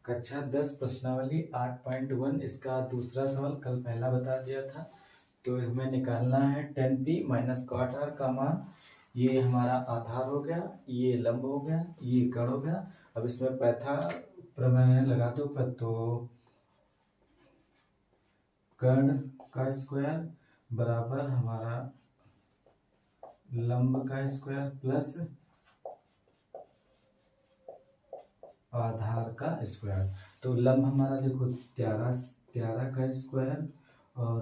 कक्षा 10 प्रश्नावली 8.1 इसका दूसरा सवाल कल पहला बता दिया था। तो हमें निकालना है tan p minus cot r का मान। ये हमारा आधार हो गया, ये लंब हो गया, ये कण हो गया। अब इसमें पैथा प्रमेय लगा दो। तो कण का स्क्वायर बराबर हमारा लंब का स्क्वायर प्लस आधार का स्क्वायर। तो लंब हमारा देखो 13 का स्क्वायर और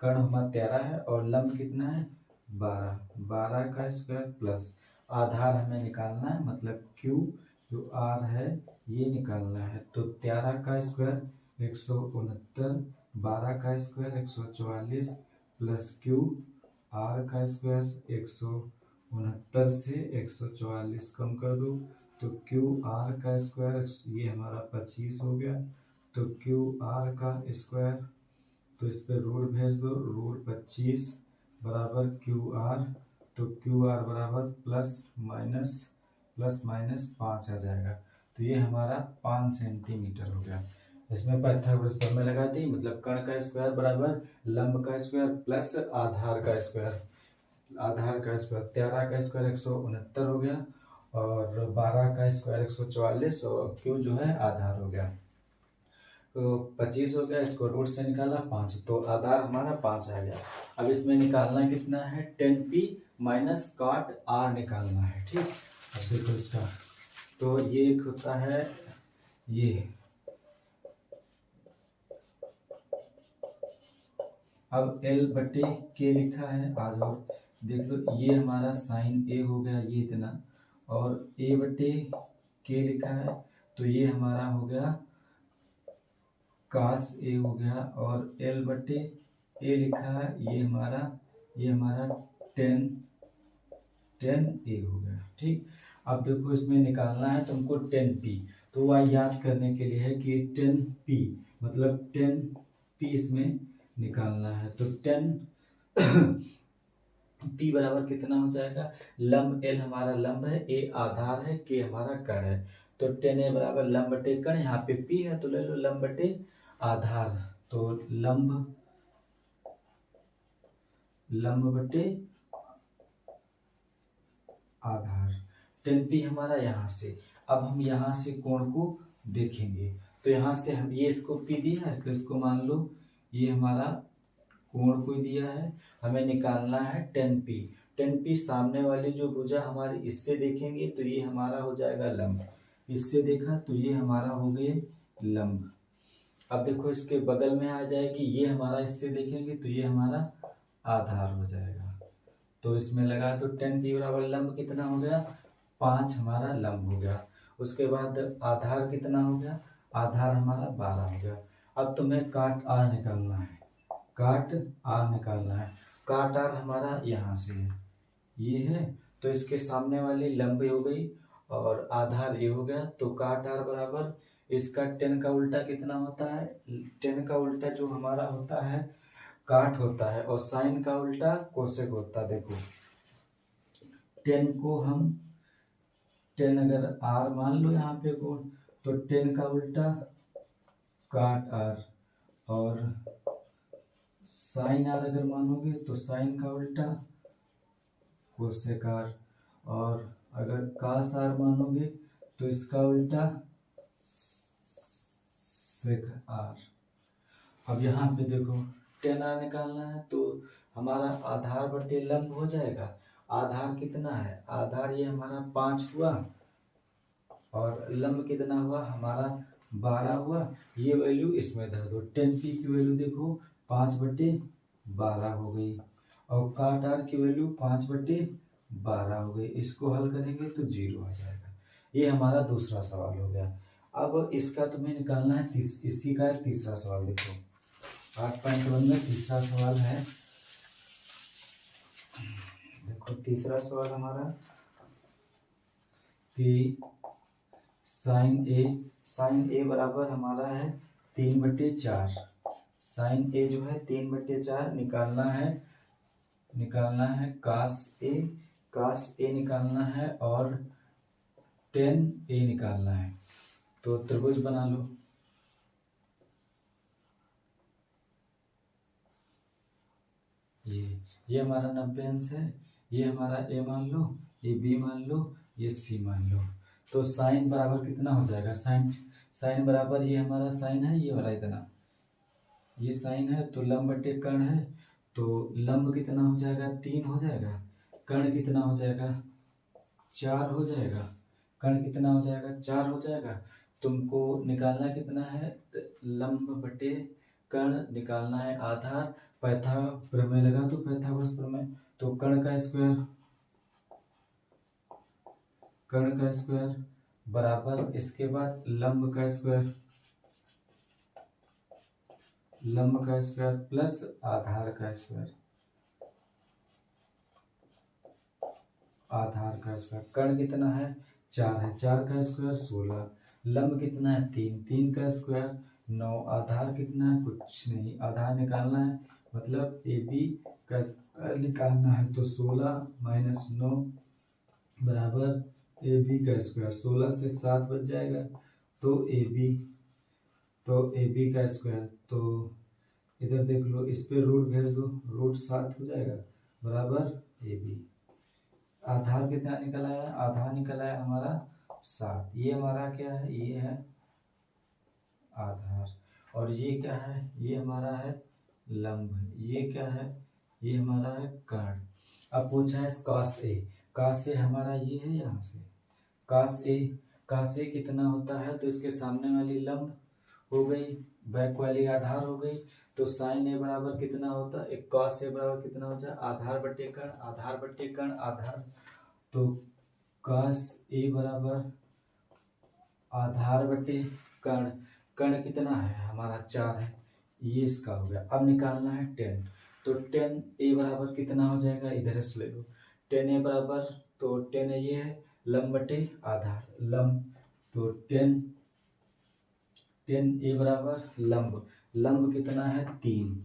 कण हमारा 13 है और लंब कितना है 12 का स्क्वायर प्लस आधार हमें निकालना है, मतलब Q जो R है ये निकालना है। तो 13 का स्क्वायर 169, 12 का स्क्वायर 144 प्लस Q R का स्क्वायर 169 से 144 कम कर दो तो क्यू आर का स्क्वायर ये हमारा 25 हो गया। तो क्यू आर का स्क्वायर तो इस पर रूट भेज दो, रूट 25 बराबर क्यू आर। तो क्यू आर बराबर प्लस माइनस 5 आ जाएगा। तो ये हमारा 5 सेंटीमीटर हो गया। इसमें पाइथागोरस प्रमेय लगा दी, मतलब कण का स्क्वायर बराबर लंब का स्क्वायर प्लस आधार का स्क्वायर। 13 का स्क्वायर 169 हो गया और 12 का स्क्वायर 144 और क्यू जो है आधार हो गया। तो 25 हो गया, इसको रूट से निकाला 5, तो आधार हमारा 5 आ गया। अब इसमें निकालना कितना है tan p minus cot r निकालना है। ठीक, अब देखो इसका तो ये एक होता है ये, अब L/K लिखा है आज, और देख लो ये हमारा साइन A हो गया ये इतना, और A/K लिखा है तो ये हमारा हो गया cos A हो गया, और L/A लिखा है ये हमारा tan A हो गया। ठीक, अब देखो इसमें निकालना है तुमको tan P। तो वह याद करने के लिए है कि tan P मतलब tan P इसमें निकालना है। तो tan P बराबर कितना हो जाएगा, लंब L हमारा लंब है, A आधार है, K हमारा कण है। तो tan A बराबर लंब बटे कण, यहाँ पे P है तो ले लो लंब बटे आधार। तो लंब बटे आधार। tan P हमारा यहाँ से, अब हम यहाँ से कोण को देखेंगे। तो यहाँ से हम ये इसको P दिया है तो इसको मान लो ये हमारा कोण को दिया है। हमें निकालना है tan P। tan P सामने वाली जो भुजा हमारी इससे देखेंगे तो ये हमारा हो जाएगा लंब, इससे देखा तो ये हमारा हो गए लंब। अब देखो इसके बगल में आ जाएगी, ये हमारा इससे देखेंगे तो ये हमारा आधार हो जाएगा। तो इसमें लगा तो tan P बराबर लंब कितना हो गया 5 हमारा लंब हो गया। उसके बाद आधार कितना हो गया, आधार हमारा 12 हो गया। अब तुम्हें cot r निकालना है, cot r निकालना है। cot r हमारा यहाँ से है, ये है तो इसके सामने वाली लंब हो गई और आधार ये हो गया। तो cot r बराबर इसका tan का उल्टा कितना होता है, tan का उल्टा जो हमारा होता है काट होता है और साइन का उल्टा कोसेक होता है। देखो tan को हम tan अगर r मान लो यहाँ पे को, तो tan का उल्टा cot r, और साइन r अगर मानोगे तो साइन का उल्टा कोसेक r, और अगर cos r मानोगे तो इसका उल्टा सेक r। अब यहाँ पे देखो tan r निकालना है तो हमारा आधार बटे लंब हो जाएगा। आधार कितना है, आधार ये हमारा 5 हुआ और लंब कितना हुआ हमारा 12 हुआ। ये वैल्यू इसमें धर दो, tan P की वैल्यू देखो 5/12 हो गई और cot r की वैल्यू 5/12 हो गई। इसको हल करेंगे तो 0 आ जाएगा। ये हमारा दूसरा सवाल हो गया। अब इसका तुम्हें निकालना है इसी का तीसरा सवाल। देखो 8.1 में तीसरा सवाल है। देखो तीसरा सवाल हमारा कि साइन ए बराबर हमारा है 3/4। साइन ए जो है 3/4 निकालना है cos ए निकालना है और tan A निकालना है। तो त्रिभुज बना लो। ये हमारा 90 अंश है, ये हमारा ए मान लो, ये बी मान लो, ये सी मान लो। तो साइन बराबर कितना हो जाएगा, साइन बराबर ये हमारा साइन है, ये वाला इतना, ये साइन है तो लंब बटे कर्ण है, तो लंब कितना हो जाएगा 3 हो जाएगा, कर्ण कितना हो जाएगा 4 हो जाएगा, कर्ण कितना हो जाएगा 4 हो जाएगा। तुमको निकालना कितना है, लंब बटे कर्ण निकालना है आधार। पैथा प्रमेय लगा तो पैथागोरस प्रमेय, तो कर्ण का स्क्वायर बराबर, इसके बाद लंब का स्क्वायर प्लस आधार का स्क्वायर कर्ण कितना है 4 है, 4 का स्क्वायर 16, लंब कितना है 3, 3 का स्क्वायर 9, आधार कितना है कुछ नहीं, आधार निकालना है मतलब ए बी का निकालना है, तो 16 माइनस 9 बराबर ए बी का स्क्वायर, 16 से 7 बच जाएगा, तो ए बी का स्क्वायर, तो इधर देख लो, इस पे रूट भेज दो, रूट 7 हो जाएगा बराबर ए बी। आधार कितना निकला है, आधार निकला है हमारा 7, ये हमारा क्या है, ये है आधार, और ये क्या है, ये हमारा है लंब, ये क्या है, ये हमारा है कर्ण। अब पूछा है काश ए हमारा ये है, यहाँ से काश ए कितना होता है, तो इसके सामने वाली लंब हो गई, बैक वाली आधार हो गई, तो साइन ए बराबर कितना होता है, एक कॉस ए बराबर कितना होता है, आधार बटे कर्ण आधार, तो कॉस ए बराबर आधार बटे कर्ण कितना है हमारा 4 है, ये इसका हो गया। अब निकालना है tan, तो tan ए बराबर कितना हो जाएगा, इधर से ले लो, tan ए बराबर, तो tan ए ये है लंब बटे आधार, तो tan ए बराबर लंब कितना है 3,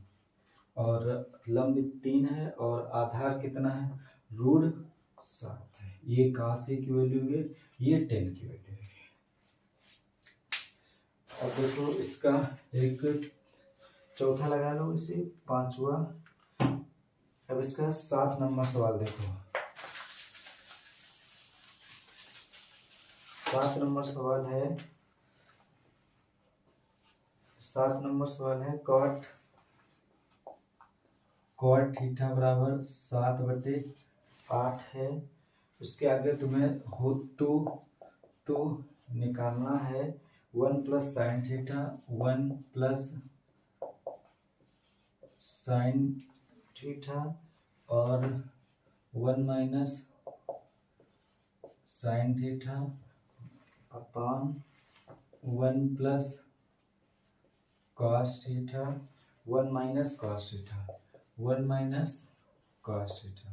और लंब 3 है, और आधार कितना है रूट 7 है, ये cos ए की वैल्यू है, ये tan की वैल्यू है। अब देखो इसका एक चौथा लगा लो, इसे 5वां। अब इसका 7 नंबर सवाल देखो, 7 नंबर सवाल है कॉट थीटा बराबर 7/8 है। उसके आगे तुम्हें हो तो निकालना है 1 plus sine theta, 1 plus sine theta, और 1 minus sine theta upon 1 plus cos theta, 1 minus cos theta,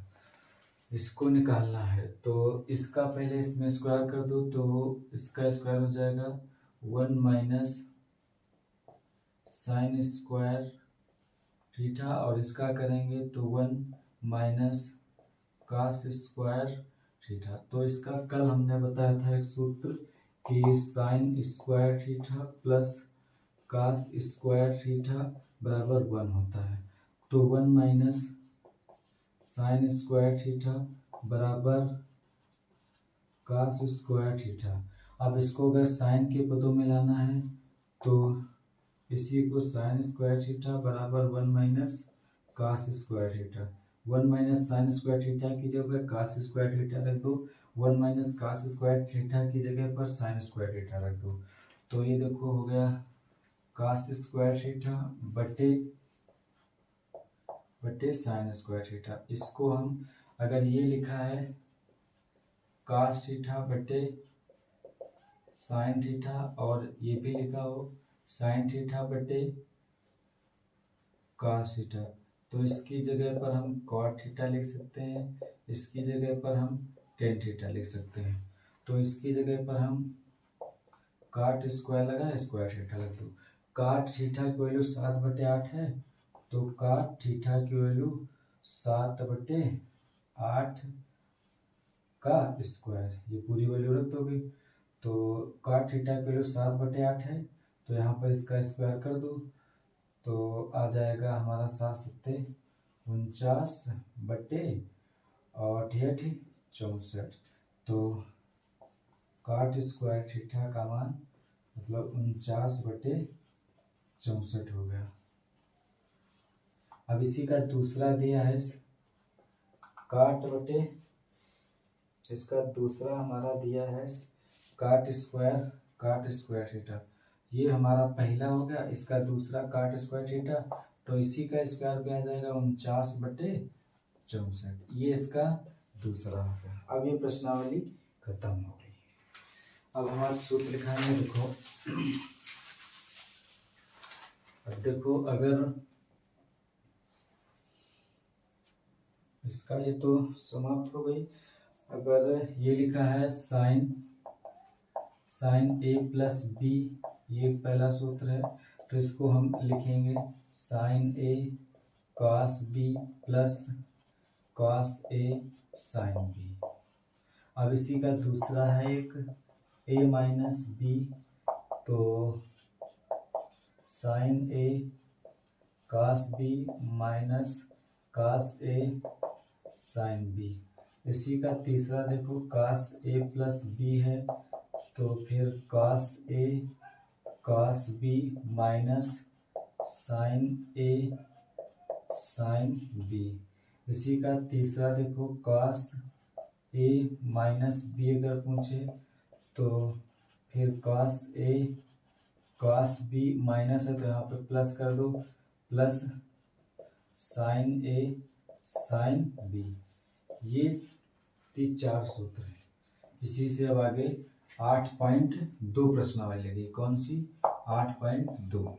इसको निकालना है। तो इसका पहले इसमें स्क्वायर कर दो, तो इसका स्क्वायर हो जाएगा 1 माइनस साइन स्क्वायर थीटा, और इसका करेंगे तो 1 माइनस कॉस स्क्वायर थीटा। तो इसका कल हमने बताया था एक सूत्र कि sine square theta plus cos square theta बराबर 1 होता है, तो 1 माइनस साइन स्क्वायर थीटा बराबर कॉस स्क्वायर थीटा। अब इसको अगर साइन के पदों में लाना है, तो इसी को साइन स्क्वायर थीटा बराबर 1 minus cos square theta, 1 minus sine square theta की जगह कॉस स्क्वायर थीटा रख दो, 1 माइनस कॉस स्क्वायर थीटा की जगह पर साइन स्क्वायर थीटा रख दो, तो ये देखो हो गया कॉस स्क्वायर थीटा बटे साइन स्क्वायर थीटा। इसको हम अगर ये लिखा है कॉस थीटा बटे साइन थीटा, और ये भी लिखा हो साइन थीटा बटे कॉस थीटा, तो इसकी जगह पर हम कॉट थीटा लिख सकते हैं, इसकी जगह पर हम टेन थीटा लिख सकते हैं। तो इसकी जगह पर हम कॉट स्क्वायर लगा स्क्वायर थीटा लग दो। कॉट थीटा की वैल्यू 7/8 है, तो कॉट थीटा की वैल्यू 7/8 का स्क्वायर, ये पूरी वैल्यू रख दोगे, तो कॉट काट थीटा की वैल्यू 7/8 है, तो यहाँ पर इसका स्क्वायर कर दो तो आ जाएगा हमारा 7×7=49/64। तो काट स्क्वायर थीटा का मान मतलब 49/64 हो गया। अब इसी का दूसरा दिया है इसका दूसरा हमारा दिया है काट स्क्वायर थीटा। ये हमारा पहला हो गया, इसका दूसरा काट स्क्वायर थीटा, तो इसी का स्क्वायर भी आ जाएगा 49/64। ये इसका दूसरा हो गया। अब ये प्रश्नावली खत्म हो गई। अब हमारा सूत्र लिखाएंगे। देखो अगर इसका ये तो समाप्त हो गई। अगर ये लिखा है साइन a प्लस बी, ये पहला सूत्र है, तो इसको हम लिखेंगे sine a cos b plus cos a sine b। अब इसी का दूसरा है एक a माइनस b, तो sine a cos b minus cos a sine b। इसी का तीसरा देखो कॉस a प्लस b है, तो फिर cos a cos b minus sine a sine b। इसी का तीसरा देखो कॉस a माइनस b अगर पूछे तो फिर cos a cos b minus है तो यहाँ पे प्लस कर दो, plus sine a sine b। ये 4 सूत्र हैं। इसी से अब आगे 8.2 प्रश्नावली लगी। कौन सी? 8.2।